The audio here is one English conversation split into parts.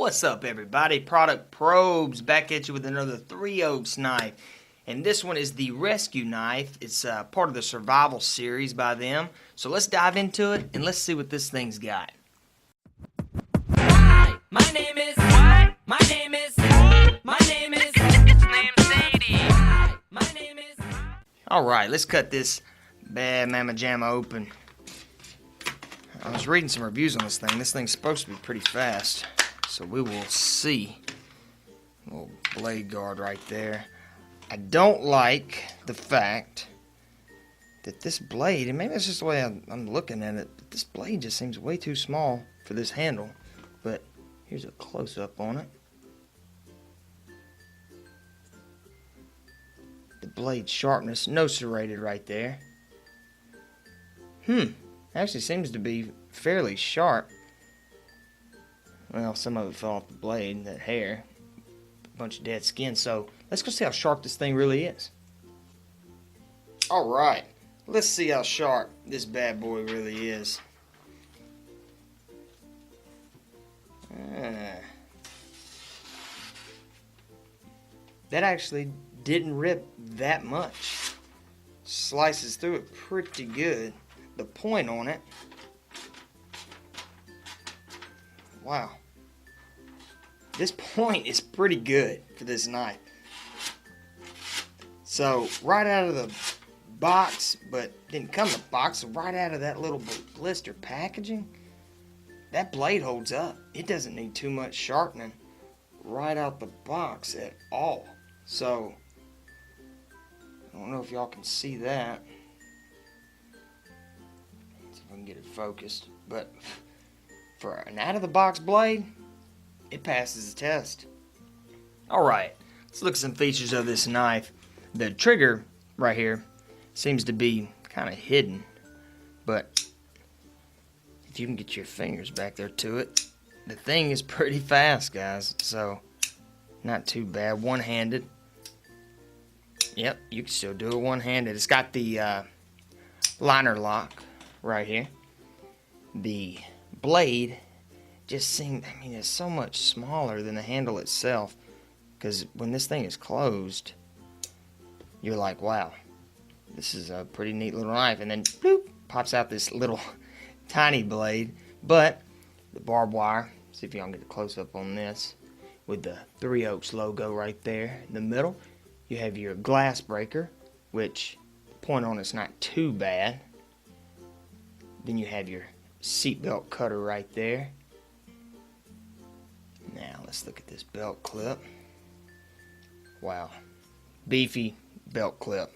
What's up, everybody? Product Probes back at you with another Three Oaks knife. And this one is the Rescue Knife. It's part of the Survival series by them. So let's dive into it and let's see what this thing's got. Hi, my name is what? My name is my name is it's named Sadie. Hi, my name is Alright, let's cut this bad mamma jamma open. I was reading some reviews on this thing. This thing's supposed to be pretty fast. So we will see. Little blade guard right there. I don't like the fact that this blade, and maybe that's just the way I'm looking at it, but this blade just seems way too small for this handle. But here's a close-up on it. The blade sharpness, no serrated right there. Actually seems to be fairly sharp. Well, some of it fell off the blade, that hair. A bunch of dead skin. So, let's go see how sharp this thing really is. Alright, let's see how sharp this bad boy really is. That actually didn't rip that much. Slices through it pretty good. The point on it, wow. This point is pretty good for this knife. So, right out of the box, but didn't come in the box, right out of that little blister packaging, that blade holds up. It doesn't need too much sharpening right out the box at all. So, I don't know if y'all can see that. Let's see if I can get it focused. But for an out-of-the-box blade, it passes the test. Alright, let's look at some features of this knife. The trigger right here seems to be kind of hidden, but if you can get your fingers back there to it, the thing is pretty fast, guys, so not too bad. One-handed. Yep, you can still do it one-handed. It's got the liner lock right here. The blade just seems, I mean, it's so much smaller than the handle itself, because when this thing is closed, you're like, wow, this is a pretty neat little knife, and then bloop, pops out this little tiny blade. But the barbed wire, see if y'all can get a close-up on this, with the Three Oaks logo right there in the middle. You have your glass breaker, which the point on it's not too bad. Then you have your seatbelt cutter right there. Now let's look at this belt clip. Wow, beefy belt clip.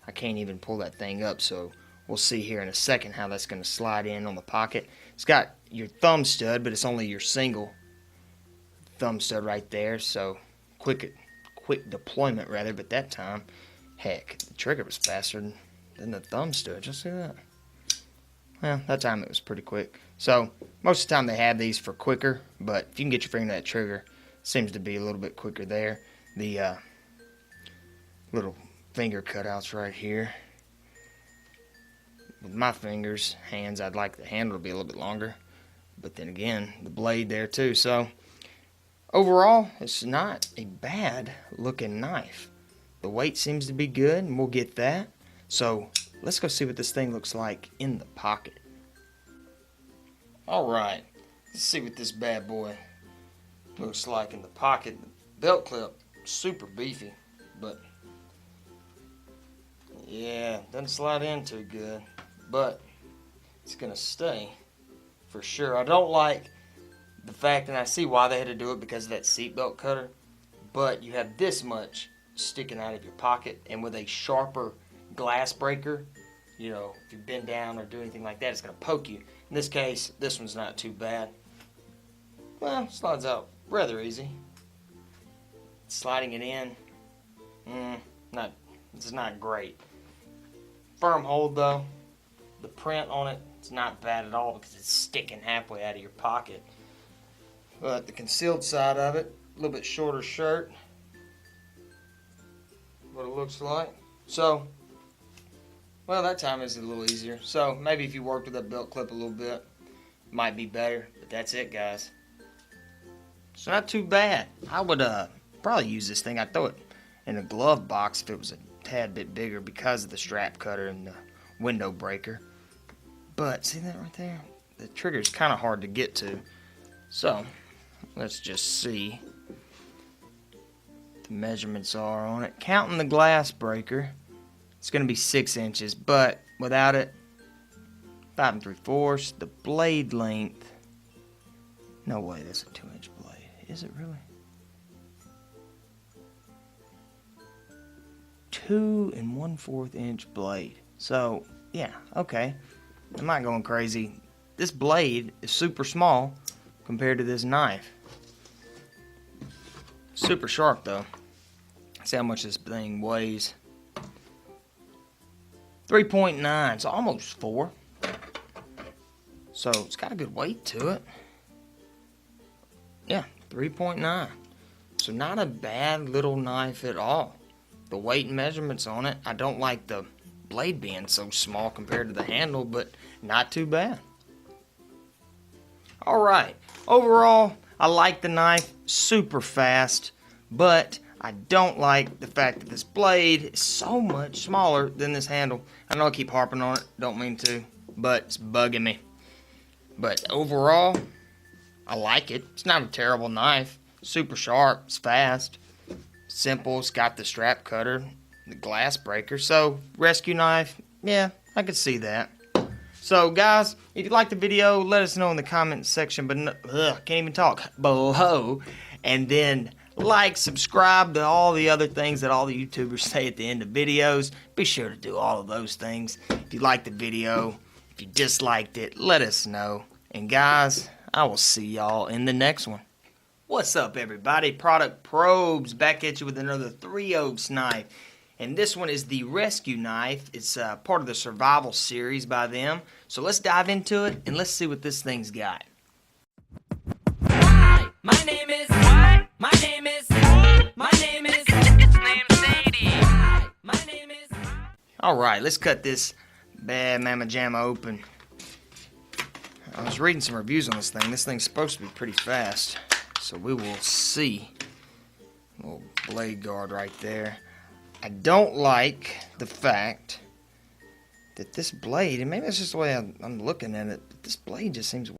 I can't even pull that thing up, so we'll see here in a second how that's going to slide in on the pocket. It's got your thumb stud, but it's only your single thumb stud right there, so quick deployment rather. But that time, heck, the trigger was faster than the thumb stud. Just see that. Well, that time it was pretty quick. So, most of the time they have these for quicker, but if you can get your finger to that trigger, it seems to be a little bit quicker there. The little finger cutouts right here. With my hands, I'd like the handle to be a little bit longer. But then again, the blade there too. So, overall, it's not a bad looking knife. The weight seems to be good, and we'll get that. So, let's go see what this thing looks like in the pocket. Alright, let's see what this bad boy looks like in the pocket. The belt clip, super beefy, but yeah, doesn't slide in too good, but it's gonna stay for sure. I don't like the fact, and I see why they had to do it because of that seatbelt cutter, but you have this much sticking out of your pocket, and with a sharper glass breaker, you know, if you bend down or do anything like that, it's going to poke you. In this case, this one's not too bad. Well, slides out rather easy. Sliding it in, it's not great. Firm hold though. The print on it, it's not bad at all because it's sticking halfway out of your pocket. But the concealed side of it, a little bit shorter shirt. What it looks like. So, well, that time is a little easier. So maybe if you worked with that belt clip a little bit, it might be better. But that's it, guys. So not too bad. I would probably use this thing. I'd throw it in a glove box if it was a tad bit bigger because of the strap cutter and the window breaker. But see that right there? The trigger is kind of hard to get to. So let's just see what the measurements are on it. Counting the glass breaker, it's going to be 6 inches, but without it, 5 3/4. The blade length, no way, that's a 2-inch blade. Is it really? 2 1/4 inch blade. So yeah, okay. I'm not going crazy. This blade is super small compared to this knife. Super sharp though. See how much this thing weighs. 3.9, so almost 4. So it's got a good weight to it. Yeah, 3.9. So not a bad little knife at all. The weight and measurements on it, I don't like the blade being so small compared to the handle, but not too bad. Alright, overall, I like the knife, super fast, but I don't like the fact that this blade is so much smaller than this handle. I know I keep harping on it, don't mean to, but it's bugging me. But overall, I like it. It's not a terrible knife. Super sharp, it's fast, simple, it's got the strap cutter, the glass breaker. So, rescue knife, yeah, I could see that. So, guys, if you liked the video, let us know in the comment section, but can't even talk, below. And then like, subscribe to all the other things that all the YouTubers say at the end of videos. Be sure to do all of those things. If you liked the video, if you disliked it, let us know. And guys, I will see y'all in the next one. What's up, everybody? Product Probes back at you with another Three Oaks knife. And this one is the rescue knife. It's part of the survival series by them. So let's dive into it and let's see what this thing's got. Hi, my name is. What? My name is. My name is. It's named Sadie. Hi, my name is. Alright, let's cut this bad mamma jamma open. I was reading some reviews on this thing. This thing's supposed to be pretty fast. So we will see. Little blade guard right there. I don't like the fact that this blade, and maybe it's just the way I'm looking at it, but this blade just seems